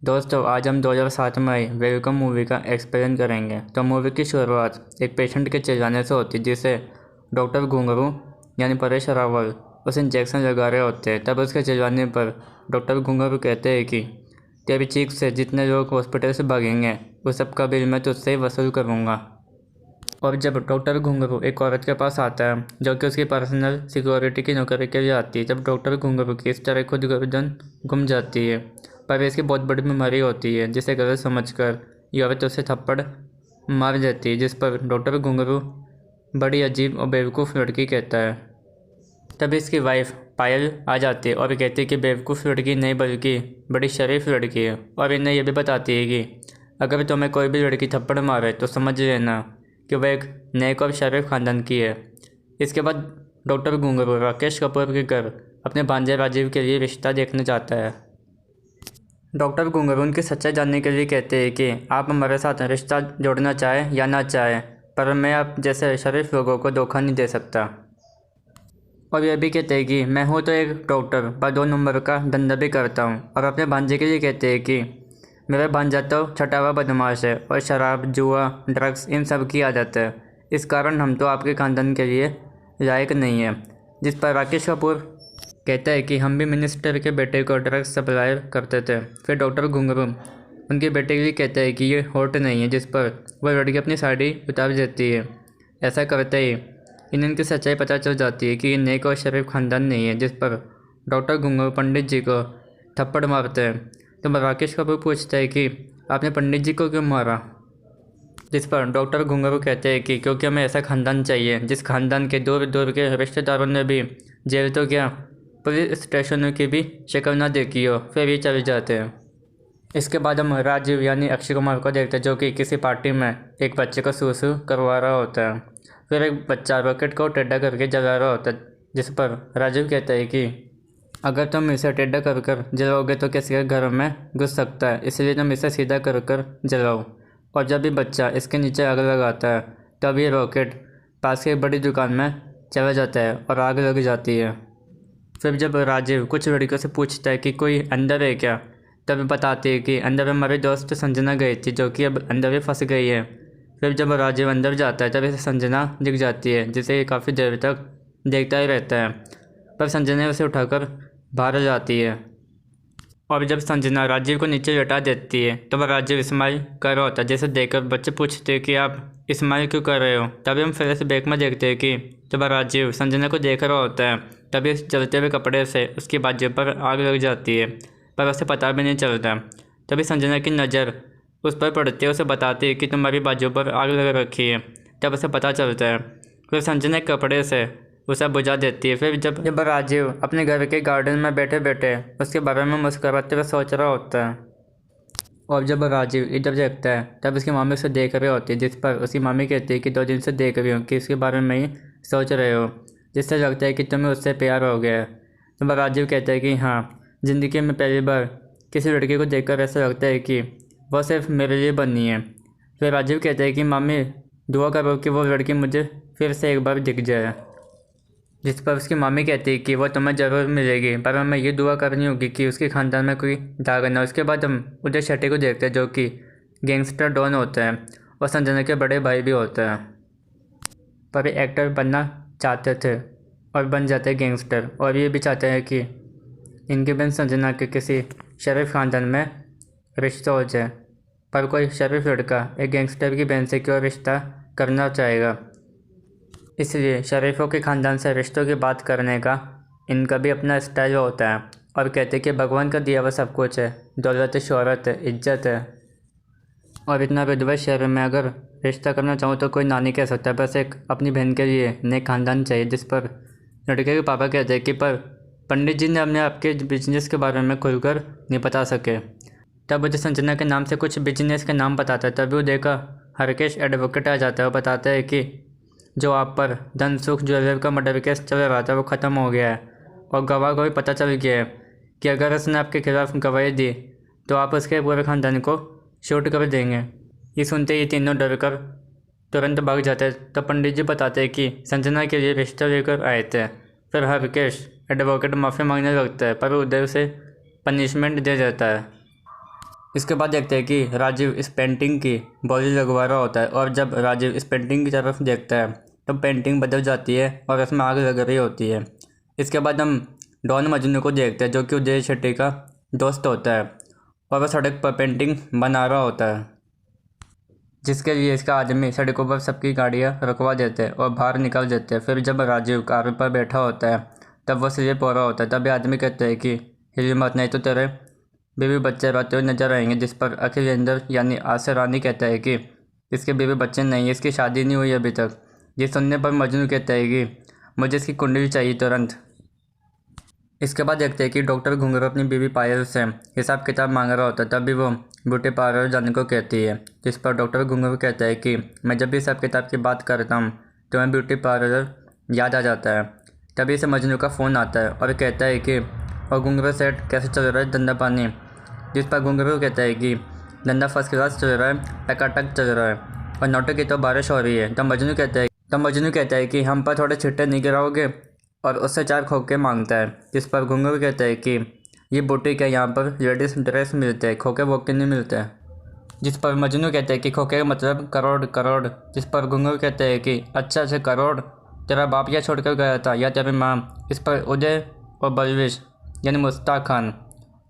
दोस्तों आज हम 2007 में आई वेलकम मूवी का एक्सप्लेन करेंगे। तो मूवी की शुरुआत एक पेशेंट के चिल्लाने से होती है जिसे डॉक्टर घुंघरू यानी परेश रावल उसे इंजेक्शन लगा रहे होते हैं। तब उसके चिल्लाने पर डॉक्टर घुंघरू कहते हैं कि तेरी चीख से जितने लोग हॉस्पिटल से भागेंगे उस सब का बिल मैं तुझसे ही वसूल करूँगा। और जब डॉक्टर घुंघरू एक औरत के पास आता है जो कि उसकी पर्सनल सिक्योरिटी की नौकरी के लिए आती है, जब डॉक्टर घुंघरू की इस तरह खुद गर्दन घूम जाती है, पर इसकी बहुत बड़ी बीमारी होती है जिसे गलत समझकर ये औरत उसे थप्पड़ मार देती है, जिस पर डॉक्टर घुंघरू बड़ी अजीब और बेवकूफ़ लड़की कहता है। तब इसकी वाइफ पायल आ जाती है और कहती है कि बेवकूफ़ लड़की नहीं बल्कि बड़ी शरीफ लड़की है, और इन्हें यह भी बताती है कि अगर तुम्हें कोई भी लड़की थप्पड़ मारे तो समझ लेना कि वह एक नेक और शरीफ ख़ानदान की है। इसके बाद डॉक्टर घुंघरू राकेश कपूर के घर अपने भांजे राजीव के लिए रिश्ता देखने जाता है। डॉक्टर घुंघरू उनकी सच्चाई जानने के लिए कहते हैं कि आप हमारे साथ रिश्ता जोड़ना चाहें या ना चाहें, पर मैं आप जैसे शरीफ लोगों को धोखा नहीं दे सकता। और यह भी कहते हैं कि मैं हूँ तो एक डॉक्टर, पर 2 नंबर का धंधा भी करता हूँ। और अपने भांजे के लिए कहते हैं कि मेरा भांजा तो छटा हुआ बदमाश है और शराब, जुआ, ड्रग्स इन सब की आदत है, इस कारण हम तो आपके ख़ानदान के लिए लायक नहीं है। जिस पर राकेश कपूर कहता है कि हम भी मिनिस्टर के बेटे को ड्रग्स सप्लाई करते थे। फिर डॉक्टर घुंघरू उनके बेटे के लिए कहता है कि ये हॉट नहीं है, जिस पर वह लड़की अपनी साड़ी उतार देती है। ऐसा करते ही इनकी सच्चाई पता चल जाती है कि ये नेक और शरीफ ख़ानदान नहीं है, जिस पर डॉक्टर घुंघरू पंडित जी को थप्पड़ मारते हैं। तो राकेश कपूर पूछता है कि आपने पंडित जी को क्यों मारा, जिस पर डॉक्टर घुंघरू कहते हैं कि क्योंकि हमें ऐसा ख़ानदान चाहिए जिस ख़ानदान के दूर दूर के रिश्तेदारों ने भी जेल तो क्या पुलिस स्टेशनों की भी शक्ल ना देखी हो, फिर ये चले जाते हैं। इसके बाद हम राजीव यानी अक्षय कुमार को देखते हैं जो कि किसी पार्टी में एक बच्चे को सूसू करवा रहा होता है। फिर एक बच्चा रॉकेट को टेढ़ा करके जला रहा होता है, जिस पर राजीव कहता है कि अगर तुम इसे टेढ़ा कर कर जलाओगे तो किसी के घर में घुस सकता है, इसलिए तुम इसे सीधा कर कर जलाओ। और जब भी बच्चा इसके नीचे आग लगाता है तब ये रॉकेट पास की एक बड़ी दुकान में चला जाता है और आग लग जाती है। फिर जब राजीव कुछ लड़कियों से पूछता है कि कोई अंदर है क्या, तब बताती है कि अंदर हमारी दोस्त संजना गई थी जो कि अब अंदर भी फंस गई है। फिर जब राजीव अंदर जाता है तब इसे संजना दिख जाती है, जिसे ये काफ़ी देर तक देखता ही रहता है, पर संजना उसे उठाकर बाहर जाती है। और जब संजना राजीव को नीचे लटा देती है तो वह राजीव स्माइल कर रहा होता है, जिसे देखकर बच्चे पूछते हैं कि आप स्माइल क्यों कर रहे हो। तभी हम फिर से बैक में देखते हैं कि जब राजीव संजना को देख रहा होता है तभी चलते हुए कपड़े से उसकी बाजू पर आग लग जाती है, पर उसे पता भी नहीं चलता। तभी संजना की नज़र उस पर पड़ती है, उसे बताती है कि तुम्हारी बाजू पर आग लग रखी है। तब उसे पता चलता है। फिर संजना के कपड़े से उसे बुझा देती है। फिर जब राजीव अपने घर के गार्डन में बैठे बैठे उसके बारे में मुस्कुराते हुए सोच रहा होता है, और जब राजीव इधर देखता है तब उसकी मामी उसे देख रही होती है, जिस पर उसकी मामी कहती है कि 2 दिन से देख रही हूँ कि इसके बारे में ही सोच रहे हो, जिससे लगता है कि तुम्हें उससे प्यार हो गया है। तो राजीव कहता है कि हाँ, ज़िंदगी में पहली बार किसी लड़की को देखकर ऐसा लगता है कि वह सिर्फ मेरे लिए बनी है। फिर राजीव कहता है कि मामी दुआ करो कि वो लड़की मुझे फिर से एक बार दिख जाए, जिस पर उसकी मामी कहती है कि वह तुम्हें ज़रूर मिलेगी, पर हमें ये दुआ करनी होगी कि उसके ख़ानदान में कोई दाग न हो। उसके बाद हम उदय शेट्टी को देखते हैं जो कि गैंगस्टर डॉन होता है और संजना के बड़े भाई भी होते हैं, पर एक्टर बनना चाहते थे और बन जाते हैं गैंगस्टर। और ये भी चाहते हैं कि इनकी बहन संजना के किसी शरीफ ख़ानदान में रिश्ता हो जाए, पर कोई शरीफ लड़का एक गैंगस्टर की बहन से क्यों रिश्ता करना चाहेगा। इसलिए शरीफों के ख़ानदान से रिश्तों की बात करने का इनका भी अपना स्टाइल होता है, और कहते हैं कि भगवान का दिया हुआ सब कुछ है, दौलत है, शोहरत है, इज्जत है, और इतना रुतबा शहर में अगर रिश्ता करना चाहूँ तो कोई ना नहीं कह सकता, बस एक अपनी बहन के लिए नेक ख़ानदान चाहिए। जिस पर लड़के के पापा कहते हैं कि पर पंडित जी ने हमने आपके बिजनेस के बारे में खुलकर नहीं बता सके। तब मुझे संजना के नाम से कुछ बिजनेस के नाम बताता है, तभी वो देखा हरकेश एडवोकेट आ जाता है और बताता है कि जो आप पर धन सुख ज्वेलर का मर्डर केस चल रहा था वो ख़त्म हो गया है, और गवाह को भी पता चल गया है कि अगर उसने आपके खिलाफ़ गवाही दी तो आप उसके पूरे ख़ानदान को शूट कर देंगे। ये सुनते ही तीनों डर कर तुरंत भाग जाते हैं। तो पंडित जी बताते हैं कि संजना के लिए रिश्ता लेकर आए थे। फिर हरकेश एडवोकेट माफ़ी मांगने लगता है, पर उदय उसे पनिशमेंट दे देता है। इसके बाद देखते हैं कि राजीव इस पेंटिंग की बॉडी लगवा रहा होता है और जब राजीव इस पेंटिंग की तरफ देखता है तब पेंटिंग बदल जाती है और उसमें आग लग रही होती है। इसके बाद हम डॉन मजनू को देखते हैं जो कि उदय शेट्टी का दोस्त होता है और वह सड़क पर पेंटिंग बना रहा होता है, जिसके लिए इसका आदमी सड़कों पर सबकी गाड़ियाँ रुकवा देते हैं और बाहर निकाल देते हैं। फिर जब राजीव कार पर बैठा होता है तब वह स्लिप हो रहा होता है। तभी आदमी कहते हैं कि हिल मत, नहीं तो तेरे बीवी बच्चे रोते हुए नजर आएंगे। जिस पर अखिलेंद्र यानी आसिर रानी कहता है कि इसके बीवी बच्चे नहीं, इसकी शादी नहीं हुई अभी तक। ये सुनने पर मजनू कहता है कि मुझे इसकी कुंडली चाहिए तुरंत। इसके बाद देखते हैं कि डॉक्टर घुंघरू अपनी बीवी पायल से हिसाब किताब मांग रहा होता है। तभी वो ब्यूटी पार्लर जाने को कहती है, जिस पर डॉक्टर घुंघरू कहता है कि मैं जब भी हिसाब किताब की बात करता हूँ तो मैं ब्यूटी पार्लर याद आ जाता है। तभी से मजनू का फ़ोन आता है और कहता है कि और घुंघरू सेट कैसे चल रहा है धंधा पानी। जिस पर घुंघरू कहता है कि धंधा फर्स्ट क्लास चल रहा है, टकाटक चल रहा है और नोटों की तो बारिश हो रही है। तब मजनू कहता है कि हम पर थोड़े छिट्टे नहीं गिराओगे, और उससे 4 खोखे मांगता है। जिस पर घुंघरू कहता है कि ये बुटीक है, यहाँ पर लेडीज़ ड्रेस मिलते हैं, खोखे वोखे नहीं मिलते हैं। जिस पर मजनू कहता है कि खोखे का मतलब करोड़ करोड़। जिस पर घुंघरू कहता है कि अच्छा से करोड़, तेरा बाप क्या छोड़ कर गया था या तेरी माँ। इस पर उदय और बलविश यानी मुश्ताक खान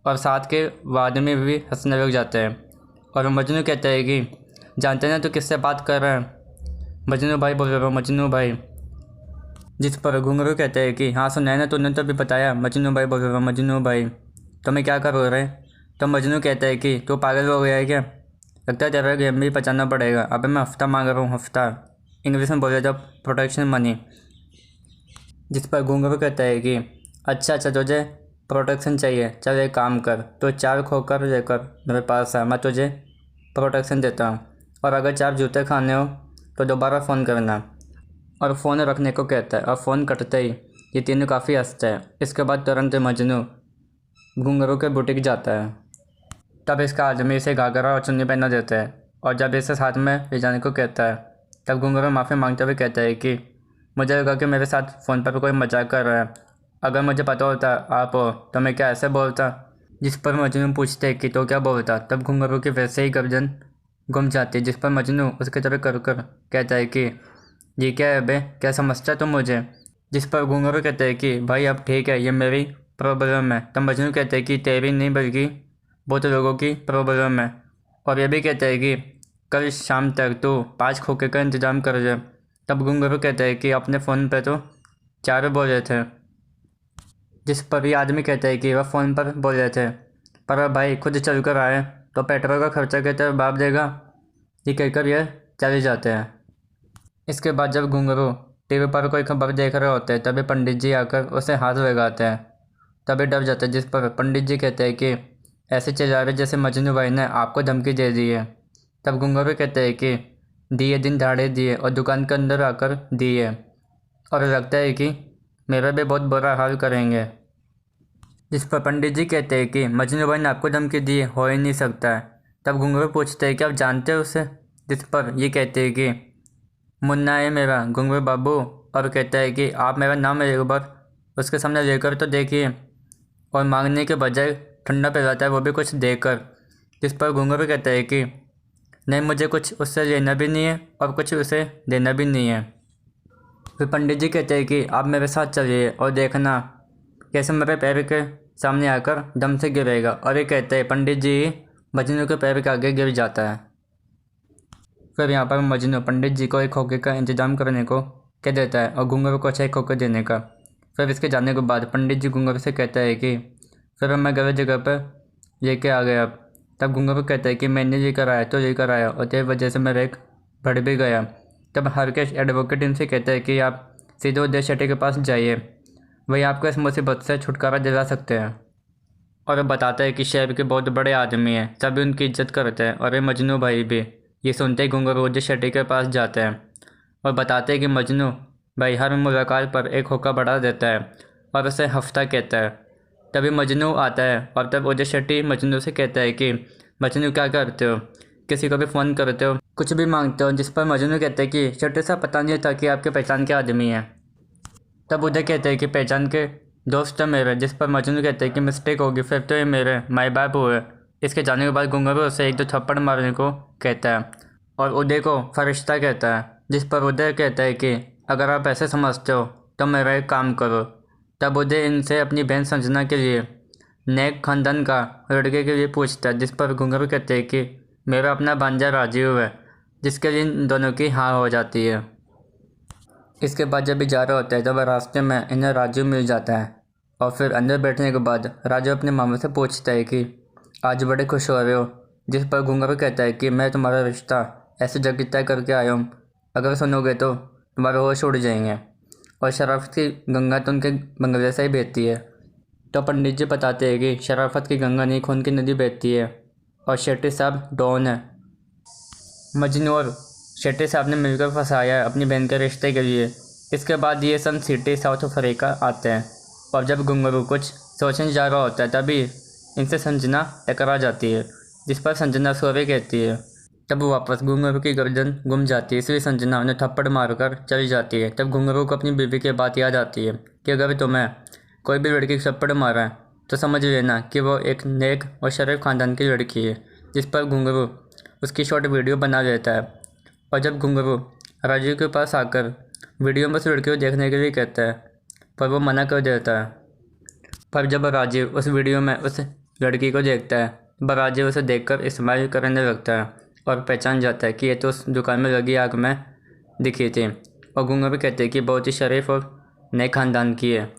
और साथ के वो आदमी भी हंसने लग जाते हैं। और मजनू कहता है कि जानते ना तो किससे बात कर रहा है, मजनू भाई बोल रहा हूँ, मजनू भाई। जिस पर घुंघरू कहते हैं कि हाँ सुना है ना, तूने तो अभी बताया मजनू भाई बोल रहा हूँ, मजनू भाई। तो मैं क्या कर रहे? तो मजनू कहता है कि तू पागल हो गया है क्या, लगता है तेरा गेम भी बचाना पड़ेगा। अबे मैं हफ्ता मांग रहा हूँ, हफ्ता, इंग्लिश में बोले जब प्रोटेक्शन मनी। जिस पर घुंघरू कहता है कि अच्छा तुझे प्रोटेक्शन चाहिए, चल एक काम कर, तो 4 खोकर लेकर मेरे पास आ, मैं तुझे प्रोटेक्शन देता हूँ। और अगर 4 जूते खाने हो तो दोबारा फ़ोन करना। और फ़ोन रखने को कहता है और फ़ोन कटते ही ये तीनों काफ़ी हंसते हैं। इसके बाद तुरंत मजनू घुंघरू के बुटीक जाता है। तब इसका आदमी इसे घाघरा और चुन्नी पहना देता है और जब इसे साथ में ले जाने को कहता है तब घुंघरू माफ़ी मांगते हुए कहता है कि मुझे लगा कि मेरे साथ फ़ोन पर कोई मजाक कर रहा है, अगर मुझे पता होता आप हो तो मैं क्या ऐसे बोलता। जिस पर मजनू पूछते है कि तो क्या बोलता। तब घुंघरू की वैसे ही गर्दन घूम जाती है। जिस पर मजनू उसकी तरफ कर कहता है कि ये क्या है बे, क्या समझता तुम मुझे। जिस पर घुंघरू कहते हैं कि भाई अब ठीक है, ये मेरी प्रॉब्लम है। तब मजनू कहते हैं कि तेरी नहीं बल्कि बहुत लोगों की प्रॉब्लम है। और ये भी कहते हैं कि कल शाम तक तू 5 खोखे का इंतज़ाम कर दे। तब घुंघरू कहते हैं कि अपने फ़ोन पे तो 4 बोल रहे थे। जिस पर ये आदमी कहता है कि वह फ़ोन पर बोल रहे थे, पर अब भाई खुद चल कर आए तो पेट्रोल का खर्चा कहते हैं बाप देगा। ये कहकर ये चले जाते हैं। इसके बाद जब घुंघरू टीवी पर कोई खबर देख रहे होते हैं तभी पंडित जी आकर उसे हाथ लगाते हैं। तभी डर जाता है। जिस पर पंडित जी कहते हैं कि ऐसे चिल्ला रहे जैसे मजनू भाई ने आपको धमकी दे दी है। तब घुंघरू कहते हैं कि दिए दिन दहाड़े दिए और दुकान के अंदर आकर दिए, और लगता है कि मेरा भी बहुत बुरा हाल करेंगे। जिस पर पंडित जी कहते हैं कि मजनू भाई ने आपको धमकी दी है, हो ही नहीं सकता है। तब घुंघरू पूछते हैं कि आप जानते हो उसे। जिस पर ये कहते हैं कि मुन्ना है मेरा घुंघरू बाबू, और कहता है कि आप मेरा नाम एक बार उसके सामने लेकर तो देखिए। और मांगने के बजाय ठंडा पिलाता है, वो भी कुछ देकर। जिस पर घुंघरू कहता है कि नहीं, मुझे कुछ उससे लेना भी नहीं है और कुछ उसे देना भी नहीं है। फिर पंडित जी कहते हैं कि आप मेरे साथ चलिए और देखना कैसे मेरे पैर के सामने आकर दम से गिरेगा। और ये कहते हैं पंडित जी मजनू के पैर के आगे गिर जाता है। फिर यहाँ पर मजनू पंडित जी को एक खोखे का इंतजाम करने को कह देता है और घुंघरू को 6 खोखे देने का। फिर इसके जाने के बाद पंडित जी घुंघरू से कहता है कि फिर मैं गलत जगह पर लेके आ गया। तब घुंघरू कहता है कि मैंने लेकर आया तो लेकर आया, और तेरी वजह से मेरा एक बढ़ भी गया। तब हरकेश एडवोकेट इनसे कहता है कि आप सीधे उदय शेट्टी के पास जाइए, वही आपको इस मुसीबत से छुटकारा दिला सकते हैं। और बताता है कि शहर के बहुत बड़े आदमी हैं, सभी उनकी इज्जत करते हैं, और ये मजनू भाई भी। ये सुनते ही घुंघरू उदय शेट्टी के पास जाते हैं और बताते हैं कि मजनू भाई हर मुलाकात पर एक होका बढ़ा देता है और उसे हफ्ता कहता है। तभी मजनू आता है और तब उदय शेट्टी मजनू से कहता है कि मजनू क्या करते हो, किसी को भी फ़ोन करते हो, कुछ भी मांगते हो। जिस पर मजनू कहते हैं कि शेट्टी साहब पता नहीं था कि आपके पहचान के आदमी हैं। तब उदय कहते हैं कि पहचान के दोस्त है मेरे। जिस पर मजनू कहते हैं कि मिस्टेक होगी, फिर तो ये मेरे माई बाप हुए, इसके जाने के बाद घुंघरू उसे एक दो थप्पड़ मारने को कहता है और उदय को फरिश्ता कहता है, जिस पर उदय कहता है कि अगर आप ऐसे समझते हो तो मेरा एक काम करो। तब उदय इनसे अपनी बहन संजना के लिए नेक खानदान का लड़के के लिए पूछता है, जिस पर घुंघरू कहते हैं कि मेरा अपना भांजा राजीव है, जिसके लिए इन दोनों की हाँ हो जाती है। इसके बाद जब भी जा रहे होते हैं तब रास्ते में इन्हें राजू मिल जाता है और फिर अंदर बैठने के बाद राजू अपने मामा से पूछता है कि आज बड़े खुश हो रहे हो, जिस पर घुंघरू कहता है कि मैं तुम्हारा रिश्ता ऐसी जगह तय करके आया हूँ, अगर सुनोगे तो तुम्हारे होश उड़ जाएंगे। और शराफत की गंगा तो उनके बंगले से ही बहती है। तो पंडित जी बताते हैं कि शराफत की गंगा नहीं खून की नदी बहती है और शेट्टी साहब डॉन है। मजनू और शेट्टी साहब ने मिलकर फंसाया है अपनी बहन के रिश्ते के लिए। इसके बाद ये सन सिटी साउथ अफ्रीका आते हैं और जब घुंघरू कुछ सोचने जा रहा होता है तभी इनसे संजना टकरा जाती है, जिस पर संजना सॉरी कहती है। तब वापस घुंघरू की गर्दन गुम जाती है, इसलिए संजना उन्हें थप्पड़ मारकर चली जाती है। तब घुंघरू को अपनी बीवी की बात याद आती है कि अगर तुम्हें कोई भी लड़की थप्पड़ मारा है तो समझ लेना कि वो एक नेक और शरीफ खानदान की लड़की है, जिस पर घुंघरू उसकी शॉर्ट वीडियो बना लेता है। और जब घुंघरू राजीव के पास आकर वीडियो में उस लड़की को देखने के लिए कहता है पर वो मना कर देता है। पर जब राजीव उस वीडियो में उस लड़की को देखता है तब राजीव उसे देखकर स्माइल करने लगता है और पहचान जाता है कि ये तो उस दुकान में लगी आग में दिखी थी। और घुंघरू कहते हैं कि बहुत ही शरीफ और नए खानदान की है।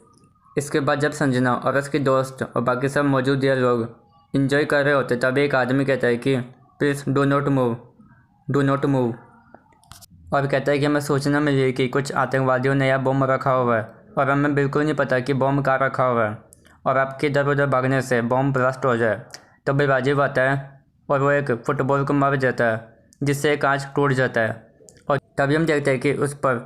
इसके बाद जब संजना और उसके दोस्त और बाकी सब मौजूद ये लोग इंजॉय कर रहे होते तब एक आदमी कहता है कि प्लीज़ डू नॉट मूव और कहता है कि हमें सूचना मिली है कि कुछ आतंकवादियों ने यह बम रखा हुआ है और हमें बिल्कुल नहीं पता कि बम कहाँ रखा हुआ है और आपके इधर उधर भागने से बम ब्लास्ट हो जाए। तब भी राजीव आता है और वो एक फुटबॉल को मार देता है, जिससे एक कांच टूट जाता है। और तभी हम देखते हैं कि उस पर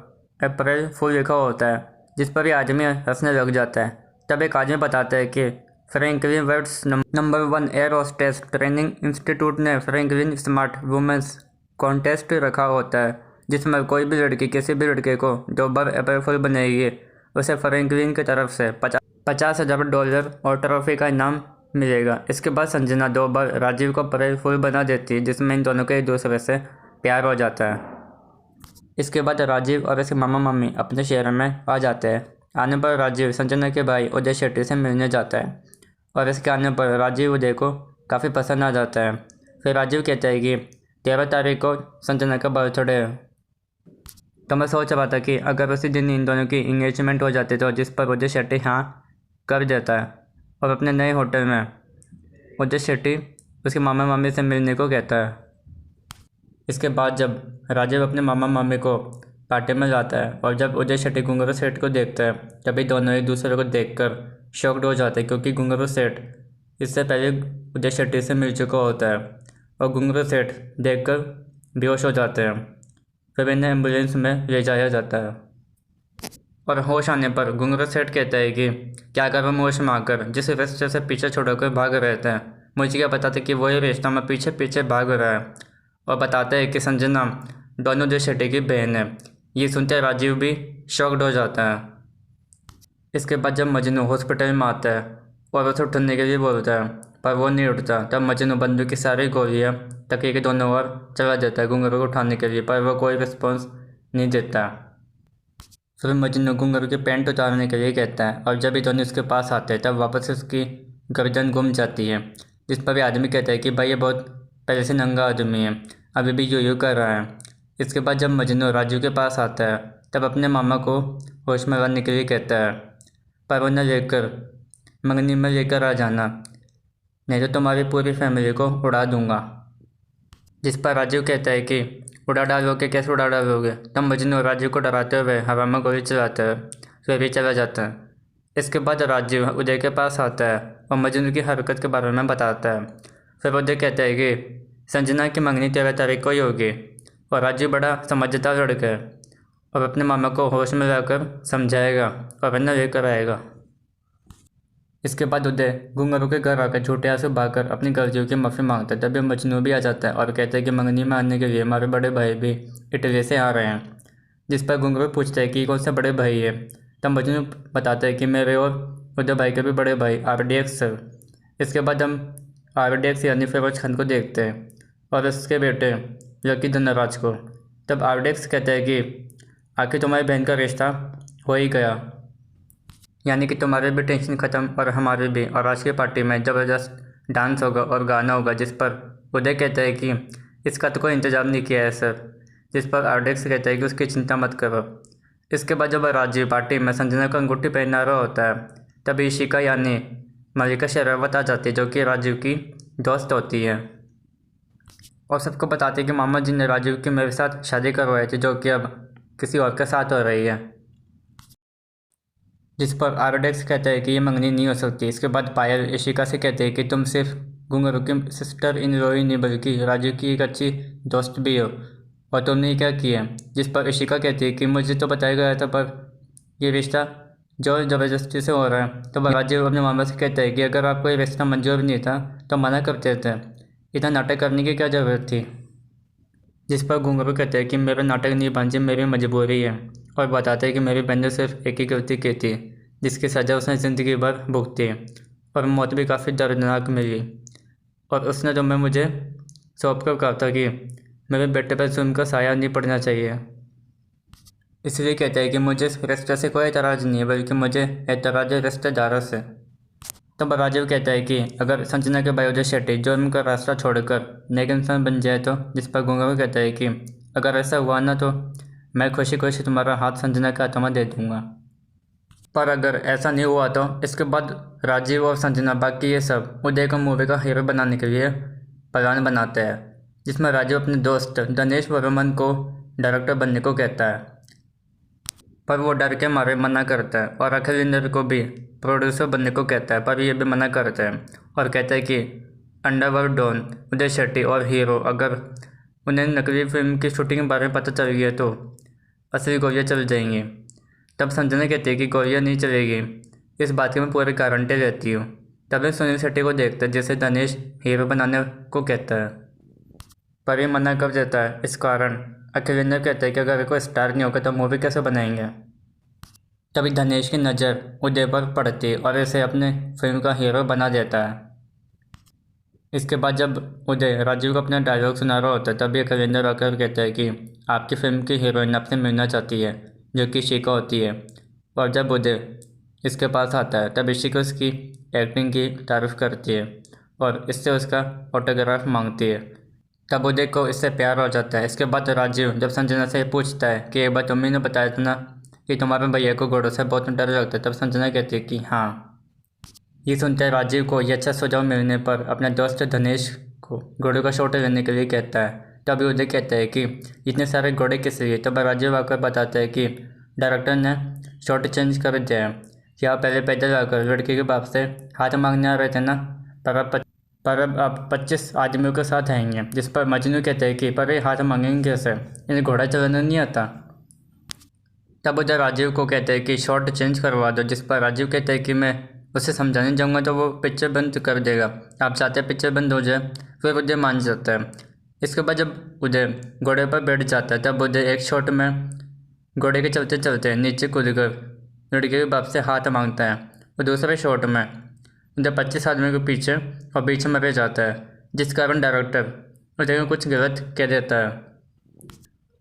अप्रैल फूल लिखा होता है, जिस पर ये आदमी हंसने लग जाता है। तब एक आदमी बताता है कि Franklin words number 1 air hostess training institute ने फ्रैंकलिन स्मार्ट वुमेन्स कॉन्टेस्ट रखा होता है, जिसमें कोई भी लड़की किसी भी लड़के को जो बार अप्रैल फूल बनेगी उसे फ्रैंकलिन की तरफ से $50,000 और ट्रॉफी का इनाम मिलेगा। इसके बाद संजना 2 बार राजीव को अप्रैल फूल बना देती है, जिसमें इन दोनों के एक दूसरे से प्यार हो जाता है। इसके बाद राजीव और उसके मामा मम्मी अपने शहर में आ जाते हैं। आने पर राजीव संजना के भाई उदय शेट्टी से मिलने जाता है और इसके आने पर राजीव उदय को काफ़ी पसंद आ जाता है। फिर राजीव कहता है कि 13 तारीख को संजना का बर्थडे है। तो मैं सोच रहा था कि अगर उसी दिन इन दोनों की इंगेजमेंट हो जाती तो, जिस पर उदय शेट्टी हाँ कर देता है और अपने नए होटल में उदय शेट्टी उसके मामा मामी से मिलने को कहता है। इसके बाद जब राजीव अपने मामा मामी को पार्टी में जाता है और जब उदय शेट्टी घुंघरू सेठ को देखता है तभी दोनों एक दूसरे को देखकर शॉक्ड हो जाते हैं, क्योंकि घुंघरू सेठ इससे पहले उदय शेट्टी से मिल चुका होता है और घुंघरू सेठ देखकर बेहोश हो जाते हैं। फिर इन्हें एम्बुलेंस में ले जाया जाता है और होश आने पर घुंघरू सेठ कहता है कि क्या करूँ होश में आकर जिस रास्ते से पीछे छोड़कर भाग रहे थे, मुझे क्या पता था कि वही रास्ता में पीछे पीछे भाग रहा है। और बताते हैं कि संजना दोनों उदय शेट्टी की बहन है। ये सुनते राजीव भी शॉक्ड हो जाता है। इसके बाद जब मजनू हॉस्पिटल में आता है और उसे उठने के लिए बोलता है पर वो नहीं उठता, तब मजनू बंदूक की सारी गोलियाँ तकिए के दोनों ओर चला देता है घुंघरू को उठाने के लिए, पर वो कोई रिस्पॉन्स नहीं देता। फिर मजनू घुंघरू की पैंट उतारने के लिए कहता है और जब भी दोनों उसके पास आते हैं तब वापस उसकी गर्दन गुम जाती है, जिस पर भी आदमी कहता है कि भाई ये बहुत पहले से नंगा आदमी है, अभी भी यूँ कर रहा है। इसके बाद जब मजनू राजू के पास आता है तब अपने मामा को होश में लाने के लिए कहता है पर उन्हें लेकर मंगनी में लेकर आ जाना, नहीं तो तुम्हारी पूरी फैमिली को उड़ा दूंगा। जिस पर राजीव कहता है कि उड़ा डालोगे, कैसे उड़ा डालोगे। तब मजनू राजीव को डराते हुए हवा में गोली चलाता है, फिर भी चला जाता है। इसके बाद राजीव उदय के पास आता है और मजनू की हरकत के बारे में बताता है। फिर उदय कहता है कि संजना की मंगनी 13 तारीख को ही होगी और राजीव बड़ा समझदार लड़का है और अपने मामा को होश में लाकर समझाएगा और वरना लेकर आएगा। इसके बाद उदय घुंघरू के घर आकर झूठे आंसू बहाकर अपनी गलतियों की माफ़ी मांगता है। तभी मजनू भी आ जाता है और कहता है कि मंगनी में आने के लिए हमारे बड़े भाई भी इटली से आ रहे हैं। जिस पर घुंघरू पूछता है कि कौन से बड़े भाई है। तब मजनू बताता है कि मेरे और उदय भाई के भी बड़े भाई RDX सर। इसके बाद हम आरडीएक्स यानी फिरोज खान को देखते हैं और उसके बेटे लकी धनराज को। तब आरडीएक्स कहता है कि आखिर तुम्हारी बहन का रिश्ता हो ही गया, यानी कि तुम्हारे भी टेंशन ख़त्म और हमारे भी। और आज की पार्टी में ज़बरदस्त डांस होगा और गाना होगा, जिस पर उदय कहता है कि इसका तो कोई इंतज़ाम नहीं किया है सर। जिस पर आरडीएक्स कहता है कि उसकी चिंता मत करो। इसके बाद जब राजीव पार्टी में संजना को अंगूठी पहना रहा होता है, तभी इशिका यानी मल्लिका शेरावत आ जाती है, जो कि राजीव की दोस्त होती है और सबको बताती है कि मामा जी ने राजीव की मेरे साथ शादी करवाई थी, जो कि अब किसी और के साथ हो रही है। जिस पर आरडीएक्स कहता है कि ये मंगनी नहीं हो सकती। इसके बाद पायल इशिका से कहते हैं कि तुम सिर्फ घुंघरू की सिस्टर इन लॉ ही नहीं बल्कि राजीव की एक अच्छी दोस्त भी हो, और तुमने क्या किया। जिस पर इशिका कहती है कि मुझे तो बताया गया था, पर ये रिश्ता जो ज़बरदस्ती से हो रहा है। तो राजीव अपने मामा से कहता है कि अगर आपको ये रिश्ता मंजूर नहीं था तो मना करते थे, इतना नाटक करने की क्या ज़रूरत थी। जिस पर घुंघरू कहते हैं कि मेरा नाटक नहीं भांजी, मेरी मजबूरी है, और बताते हैं कि मेरी बहन ने सिर्फ एक ही गलती की थी, जिसकी सज़ा उसने ज़िंदगी भर भुगती और मौत भी काफ़ी दर्दनाक मिली। और उसने तो मैं मुझे सौंप कर कहा था कि मेरे बेटे पर जुल्म का साया नहीं पड़ना चाहिए। इसलिए कहता है कि मुझे इस रिश्ते से कोई एतराज़ नहीं है, बल्कि मुझे एतराज़ है रिश्तेदारों से। तब राजीव कहता है कि अगर संजना के भाई उदय शेट्टी जुर्म का रास्ता छोड़कर नेक इंसान बन जाए तो। जिस पर घुंघरू कहता है कि अगर ऐसा हुआ ना तो मैं खुशी खुशी तुम्हारा हाथ संजना के हाथों में दे दूँगा। पर अगर ऐसा नहीं हुआ तो इसके बाद राजीव और संजना बाकी ये सब उदय को मूवी का हीरो बनाने के लिए प्लान बनाते हैं, जिसमें राजीव अपने दोस्त दिनेश वर्मन को डायरेक्टर बनने को कहता है, पर वो डर के मारे मना करता है। और अखिलेंद्र को भी प्रोड्यूसर बनने को कहता है, पर ये भी मना करता है और कहता है कि अंडरवर्ल्ड डॉन उदय शेट्टी और हीरो अगर उन्हें नकली फिल्म की शूटिंग के बारे में पता चल गया तो असली गोलियाँ चल जाएंगी। तब संजना कहती है कि गोलियाँ नहीं चलेगी, इस बात की मैं पूरी गारंटी देती हूँ। तभी सुनील शेट्टी को देखता है, जिसे दिनेश हीरो बनाने को कहता है, पर ये मना कर देता है। इस कारण अखिलेंद्र कहता है कि अगर कोई स्टार नहीं होगा तो मूवी कैसे बनाएंगे। तभी धनेश की नज़र उदय पर पड़ती और इसे अपने फिल्म का हीरो बना देता है। इसके बाद जब उदय राजीव को अपना डायलॉग सुना रहा होता है, तभी अखिलेंद्र आकर कहता है कि आपकी फिल्म की हीरोइन आपसे मिलना चाहती है, जो कि शिका होती है। और जब उदय इसके पास आता है तब शिका उसकी एक्टिंग की तारीफ करती है और इससे उसका ऑटोग्राफ मांगती है। तब उदय को इससे प्यार हो जाता है। इसके बाद राजीव जब संजना से पूछता है कि एक बार तुम्ही ने बताया था ना कि तुम्हारे भैया को घोड़ों से बहुत डर लगता है, तब संजना कहती है कि हाँ। ये सुनते हैं राजीव को ये अच्छा सुझाव मिलने पर अपने दोस्त धनेश को घोड़े का शॉट लेने के लिए कहता है। तभी उदय कहता है कि इतने सारे घोड़े किस लिए। तब राजीव आकर बताता है कि डायरेक्टर ने शॉट चेंज कर दिया है कि आप पहले पैदल आकर लड़के के बाप से हाथ मांगने आ रहे थे ना, पर अब आप 25 आदमियों के साथ आएंगे। जिस पर मजनू कहते हैं कि पर ये हाथ मांगेंगे कैसे, इन्हें घोड़ा चलाना नहीं आता। तब उधर राजीव को कहते हैं कि शॉट चेंज करवा दो। जिस पर राजीव कहते हैं कि मैं उसे समझाने जाऊंगा तो वो पिक्चर बंद कर देगा, आप चाहते हैं पिक्चर बंद हो जाए। फिर उदय मान जाता है। इसके बाद जब उदय घोड़े पर बैठ जाता है तब उदय एक शॉट में घोड़े के चलते चलते नीचे कूदकर लड़के के बाप से हाथ मांगता है और दूसरे शॉट में उदय 25 आदमी के पीछे और बीच में रह जाता है, जिस कारण डायरेक्टर उदय को कुछ गलत कह देता है।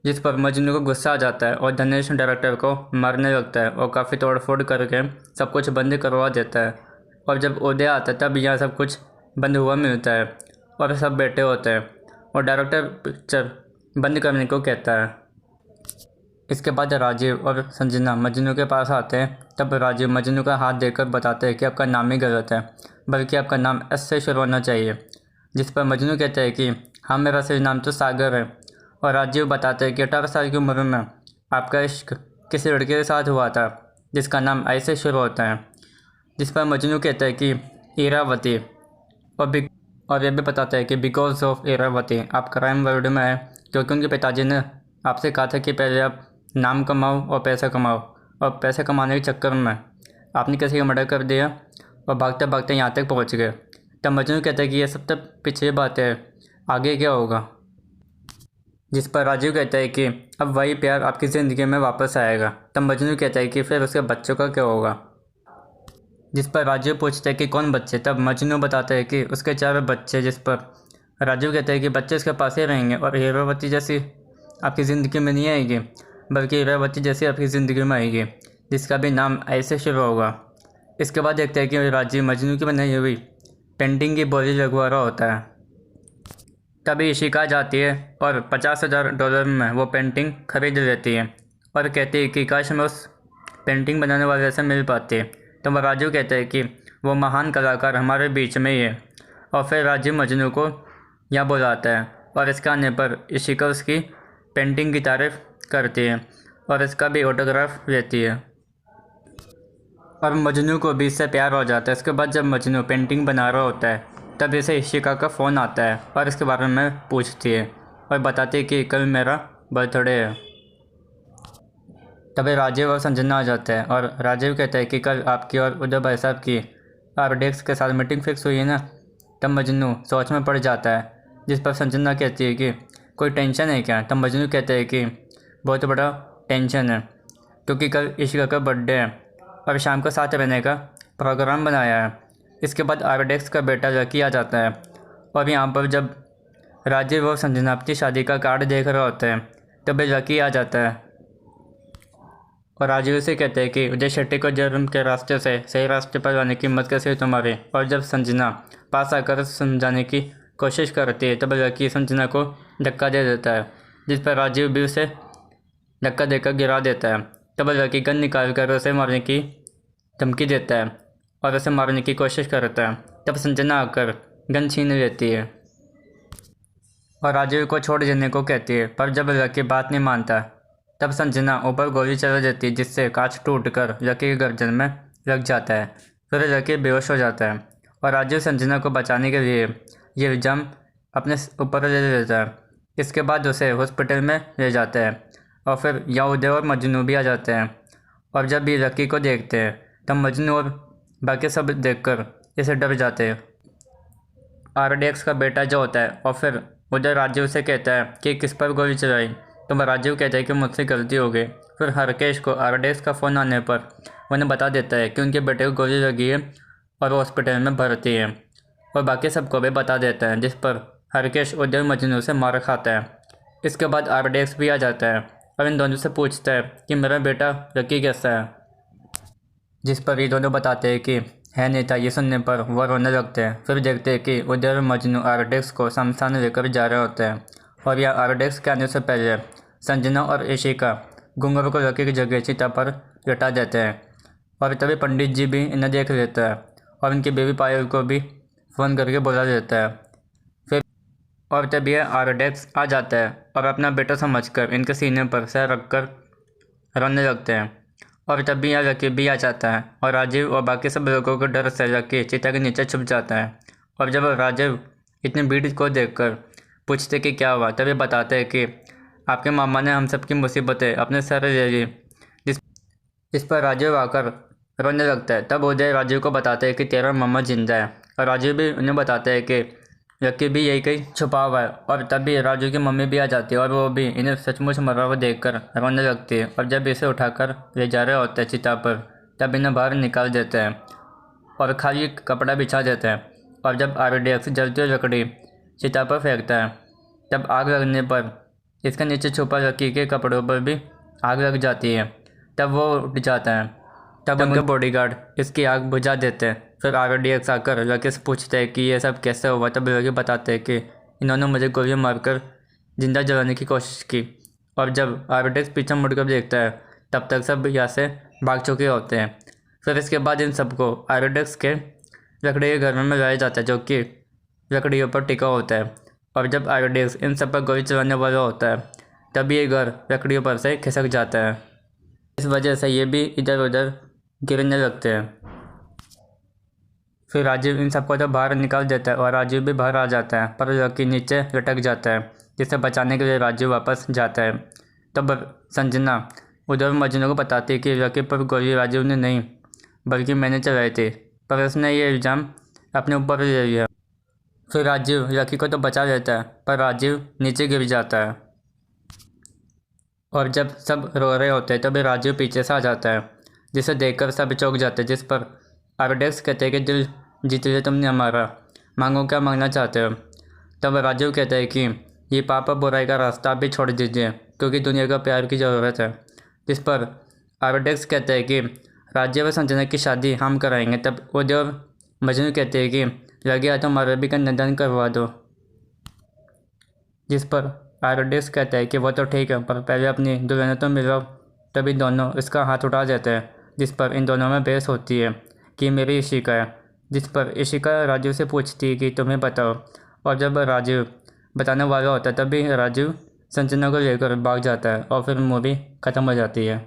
जिस पर मजनू को गुस्सा आ जाता है और धनेश डायरेक्टर को मारने लगता है और काफ़ी तोड़फोड़ करके सब कुछ बंद करवा देता है। और जब उदय आता है तब यहाँ सब कुछ बंद हुआ मिलता है और सब बैठे होते हैं और डायरेक्टर पिक्चर बंद करने को कहता है। इसके बाद राजीव और संजना मजनू के पास आते हैं। तब राजीव मजनू का हाथ देकर बताते हैं कि आपका नाम ही गलत है, बल्कि आपका नाम एस से शुरू होना चाहिए। जिस पर मजनू कहता है कि हाँ, मेरा सही नाम तो सागर है। और राजीव बताते हैं कि 18 साल की उम्र में आपका इश्क किसी लड़के के साथ हुआ था जिसका नाम आई से शुरू होता है। जिस पर मजनू कहता है कि इरावती, और यह भी बताता है कि बिकॉज ऑफ इरावती आप क्राइम वर्ल्ड में है, क्योंकि उनके पिताजी ने आपसे कहा था कि पहले आप नाम कमाओ और पैसा कमाओ, और पैसे कमाने के चक्कर में आपने किसी का मर्डर कर दिया और भागते भागते यहाँ तक पहुँच गए। तब मजनू कहता है कि यह सब तो पिछली बात है, आगे क्या होगा। जिस पर राजीव कहता है कि अब वही प्यार आपकी ज़िंदगी में वापस आएगा। तब मजनू कहता है कि फिर उसके बच्चों का क्या होगा। जिस पर राजू पूछते हैं कि कौन बच्चे। तब मजनू बताता है कि उसके 4 बच्चे, जिस पर राजू कहते हैं कि बच्चे उसके पास ही रहेंगे और हीरावती जैसी आपकी ज़िंदगी में नहीं आएगी, बल्कि हीरावती जैसी आपकी ज़िंदगी में आएगी, जिसका भी नाम ऐसे शुरू होगा। इसके बाद देखते हैं कि राजू मजनू की बनाई हुई पेंटिंग की बोली लगवा रहा होता है। तभी इशिका जाती है और $50,000 में वो पेंटिंग खरीद लेती है और कहती है कि काश मैं उस पेंटिंग बनाने वाले से मिल पाती। तो वह राजू कहता है कि वो महान कलाकार हमारे बीच में ही है। और फिर राजू मजनू को यहाँ बुलाता है और इसके आने पर इशिका उसकी पेंटिंग की तारीफ़ करती है और इसका भी ऑटोग्राफ लेती है और मजनू को भी इससे प्यार हो जाता है। इसके बाद जब मजनू पेंटिंग बना रहा होता है तब इसे इशिका का फ़ोन आता है और इसके बारे में पूछती है और बताती है कि कल मेरा बर्थडे है। तभी राजीव और संजना आ जाते हैं और राजीव कहता है कि कल आपकी और उदय भाई साहब की आरडीएक्स के साथ मीटिंग फिक्स हुई है ना। तब मजनू सोच में पड़ जाता है, जिस पर संजना कहती है कि कोई टेंशन है क्या। तब मजनू कहता है कि बहुत बड़ा टेंशन है, क्योंकि कल इशिका का बर्थडे है और शाम को साथ रहने का प्रोग्राम बनाया है। इसके बाद आरडेक्स का बेटा लकी आ जाता है और यहाँ पर जब राजीव और संजना अपनी शादी का कार्ड देख रहे होते हैं तभी लकी आ जाता है और राजीव से कहते हैं कि उदय शेट्टी को जन्म के रास्ते से सही रास्ते पर लाने की हिम्मत कैसे हुई तुम्हारी। और जब संजना पास आकर समझाने की कोशिश करती है तब लकी संजना को धक्का दे देता है, जिस पर राजीव भी उसे धक्का देकर गिरा देता है। तब लकी गन निकाल कर उसे मारने की धमकी देता है और उसे मारने की कोशिश करता है। तब संजना आकर गन छीन लेती है और राजीव को छोड़ देने को कहती है, पर जब लकी बात नहीं मानता तब संजना ऊपर गोली चला देती है, जिससे कांच टूटकर लकी के गर्दन में लग जाता है। फिर लकी बेहोश हो जाता है और राजीव संजना को बचाने के लिए ये इल्ज़ाम अपने ऊपर ले लेता है। इसके बाद उसे हॉस्पिटल में ले जाता है और फिर यहाँ उदय और मजनू भी आ जाते हैं और जब भी लकी को देखते हैं तब मजनू और बाकी सब देखकर इसे डर जाते हैं। आरडीएक्स का बेटा जो होता है और फिर उधर राजीव से कहता है कि किस पर गोली चलाई। तो राजीव कहता है कि मुझसे गलती हो गई। फिर हरकेश को आरडीएक्स का फ़ोन आने पर उन्हें बता देता है कि उनके बेटे को गोली लगी है और वो हॉस्पिटल में भर्ती है और बाकी सबको भी बता देता है, जिस पर हरकेश उधर मजनू से मार खाता है। इसके बाद आरडीएक्स भी आ जाता है और इन दोनों से पूछता है कि मेरा बेटा लकी कैसा है, जिस पर ये दोनों बताते हैं कि है नेता। ये सुनने पर वह रोने लगते हैं। फिर देखते हैं कि उदय और मजनू आरडेक्स को शमशान लेकर जा रहे होते हैं और यह आरडेक्स के आने से पहले संजना और इशिका घुंघरू को लकी की जगह चिता पर लटा देते हैं और तभी पंडित जी भी इन्हें देख लेता है और इनकी बेबी पायल को भी फ़ोन करके बुला देता है। फिर और तभी आरडेक्स आ जाता है और अपना बेटा समझकर इनके सीने पर सर रखकर रोने लगते हैं और तभी यहाँ लकी भी आ जाता है और राजीव और बाकी सब लोगों को डर से लकी चिता के नीचे छुप जाता है। और जब राजीव इतनी भीड़ को देखकर पूछते कि क्या हुआ, तभी बताते हैं कि आपके मामा ने हम सबकी मुसीबतें अपने सर ले ली। इस पर राजीव आकर रोने लगता है। तब उदय राजीव को बताते हैं कि तेरा मामा जिंदा है और राजीव भी उन्हें बताते हैं कि लकी भी यही कहीं छुपा हुआ है। और तभी राजू की मम्मी भी आ जाती है और वो भी इन्हें सचमुच मरा हुआ देखकर रोने लगती है। और जब इसे उठाकर ले जा रहे होते हैं चिता पर, तब इन्हें बाहर निकाल देते हैं और खाली कपड़ा बिछा देते हैं। और जब आरडीएक्स जलती हुई लकड़ी चिता पर फेंकता है तब आग लगने पर इसके नीचे छुपा लकी के कपड़ों पर भी आग लग जाती है। तब वो उठ जाता है। तब उनके बॉडीगार्ड इसकी आग बुझा देते हैं। फिर आरडीएक्स आकर लकी से पूछते हैं कि ये सब कैसे हुआ। तब लकी बताते हैं कि इन्होंने मुझे गोली मारकर जिंदा जलाने की कोशिश की। और जब आरडीएक्स पीछे मुड़कर देखता है तब तक सब यहाँ से भाग चुके होते हैं। फिर इसके बाद इन सबको आरडीएक्स के लकड़ी के घर में लाया जाता है, जो कि लकड़ियों पर टिका होता है। और जब आरडीएक्स इन सब पर गोली चलाने वाला होता है तब ये घर लकड़ियों पर से खिसक जाता है। इस वजह से ये भी इधर उधर गिरने लगते हैं। फिर राजीव इन सबको तो बाहर निकाल देता है और राजीव भी बाहर आ जाता है, पर लकी नीचे लटक जाता है, जिसे बचाने के लिए राजीव वापस जाता है। तब संजना उधर मजनू को बताती है कि लकी पर गोली राजीव ने नहीं बल्कि मैंने चलाई थी, पर उसने ये इल्ज़ाम अपने ऊपर ले लिया। फिर राजीव लकी को तो बचा लेता है, पर राजीव नीचे गिर जाता है। और जब सब रो रहे होते हैं तभी राजीव पीछे से आ जाता है, जिसे देखकर सब चौंक जाते हैं, जिस पर आरोडेक्स कहते हैं कि दिल जीत लिया तुमने हमारा, मांगो क्या मांगना चाहते हो। तब राजीव कहता है कि ये पाप और बुराई का रास्ता आप भी छोड़ दीजिए क्योंकि दुनिया को प्यार की ज़रूरत है। जिस पर आरोडेक्स कहता है कि राज्य व संजना की शादी हम कराएंगे। तब उदय और मजनू कहते हैं कि लगे हाथों मरबी का निधन करवा दो। जिस पर आरोडेक्स कहता है कि वो तो ठीक है पर पहले अपनी दुल्हन तो मिलो। तभी दोनों इसका हाथ उठा देते हैं। जिस पर इन दोनों में बहस होती है कि मेरी इशिका है। जिस पर इशिका राजू से पूछती है कि तुम्हें बताओ, और जब राजू बताने वाला होता है तभी राजू संजना को लेकर भाग जाता है और फिर मूवी ख़त्म हो जाती है।